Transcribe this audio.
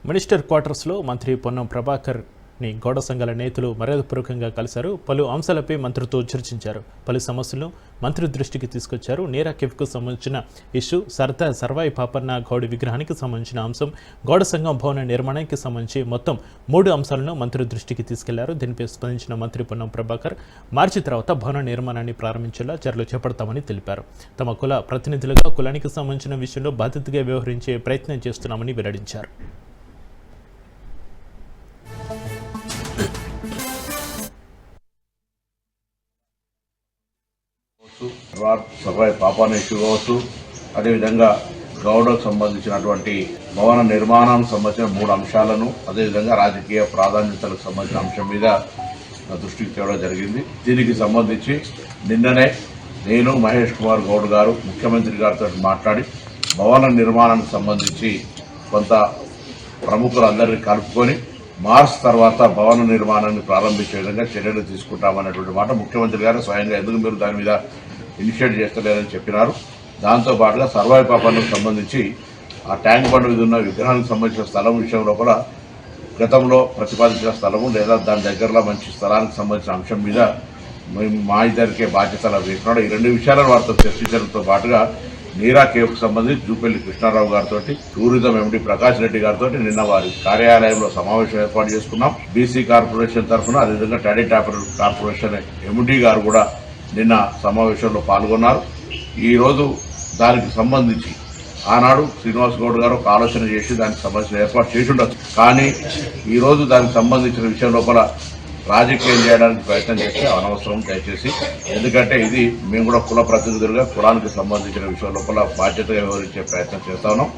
Minister క్వార్టర్స్లో మంత్రి పొన్నం ప్రభాకర్ని గౌడ సంఘాల నేతలు మర్యాదపూర్వకంగా కలిశారు. పలు అంశాలపై మంత్రితో చర్చించారు. పలు సమస్యలను మంత్రి దృష్టికి తీసుకొచ్చారు. నీరా కేఫ్కు సంబంధించిన ఇష్యూ, సర్దార్ సర్వాయి పాపన్న గౌడి విగ్రహానికి సంబంధించిన అంశం, గౌడ సంఘం భవన నిర్మాణానికి సంబంధించి మొత్తం 3 అంశాలను మంత్రి దృష్టికి తీసుకెళ్లారు. దీనిపై స్పందించిన మంత్రి పొన్నం ప్రభాకర్ మార్చి తర్వాత భవన నిర్మాణాన్ని ప్రారంభించేలా చర్యలు చేపడతామని తెలిపారు. తమ కుల ప్రతినిధులుగా కులానికి సంబంధించిన విషయంలో బాధ్యతగా వ్యవహరించే ప్రయత్నం చేస్తున్నామని వెల్లడించారు. సర్వాయి పాపాన ఇష్యూ కావచ్చు, అదేవిధంగా గౌడకు సంబంధించినటువంటి భవన నిర్మాణానికి సంబంధించిన 3 అంశాలను, అదేవిధంగా రాజకీయ ప్రాధాన్యతలకు సంబంధించిన అంశం మీద దృష్టికి తేవడం జరిగింది. దీనికి సంబంధించి నిన్ననే నేను మహేష్ కుమార్ గౌడ్ గారు ముఖ్యమంత్రి గారితో మాట్లాడి భవన నిర్మాణానికి సంబంధించి కొంత ప్రముఖులందరినీ కలుపుకొని మార్చ్ తర్వాత భవన నిర్మాణాన్ని ప్రారంభించే విధంగా చర్యలు తీసుకుంటామనేటువంటి మాట ముఖ్యమంత్రి గారు స్వయంగా ఎందుకు మీరు దాని మీద ఇనిషియేట్ చేస్తలేరని చెప్పినారు. దాంతోపాటుగా సర్వాయి పాపన్నకు సంబంధించి ఆ ట్యాంక్ బండ్ మీద ఉన్న విగ్రహానికి సంబంధించిన స్థలం విషయం లోపల గతంలో ప్రతిపాదించిన స్థలము లేదా దాని దగ్గరలో మంచి స్థలానికి సంబంధించిన అంశం మీద మేము మా ఇద్దరికే బాధ్యతలు వేస్తున్నాడు. ఈ 2 విషయాలను వారితో చర్చించడంతో పాటుగా నీరా కేఫ్కు సంబంధించి జూపల్లి కృష్ణారావు గారితో, టూరిజం ఎండి ప్రకాష్ రెడ్డి గారితో నిన్న వారి కార్యాలయంలో సమావేశం ఏర్పాటు చేసుకున్నాం. బీసీ కార్పొరేషన్ తరఫున, అదేవిధంగా టాడీ టాపర్ కార్పొరేషన్ ఎండి గారు కూడా నిన్న సమావేశంలో పాల్గొన్నారు. ఈరోజు దానికి సంబంధించి ఆనాడు శ్రీనివాస్ గౌడ్ గారు ఒక ఆలోచన చేసి దానికి సంబంధించిన ఏర్పాటు చేసి ఉండొచ్చు. కానీ ఈరోజు దానికి సంబంధించిన విషయం లోపల రాజకీయం చేయడానికి ప్రయత్నం చేస్తే అనవసరం దయచేసి. ఎందుకంటే ఇది మేము కూడా కుల ప్రతినిధులుగా కులానికి సంబంధించిన విషయం లోపల బాధ్యతగా వ్యవహరించే ప్రయత్నం చేస్తా ఉన్నాం.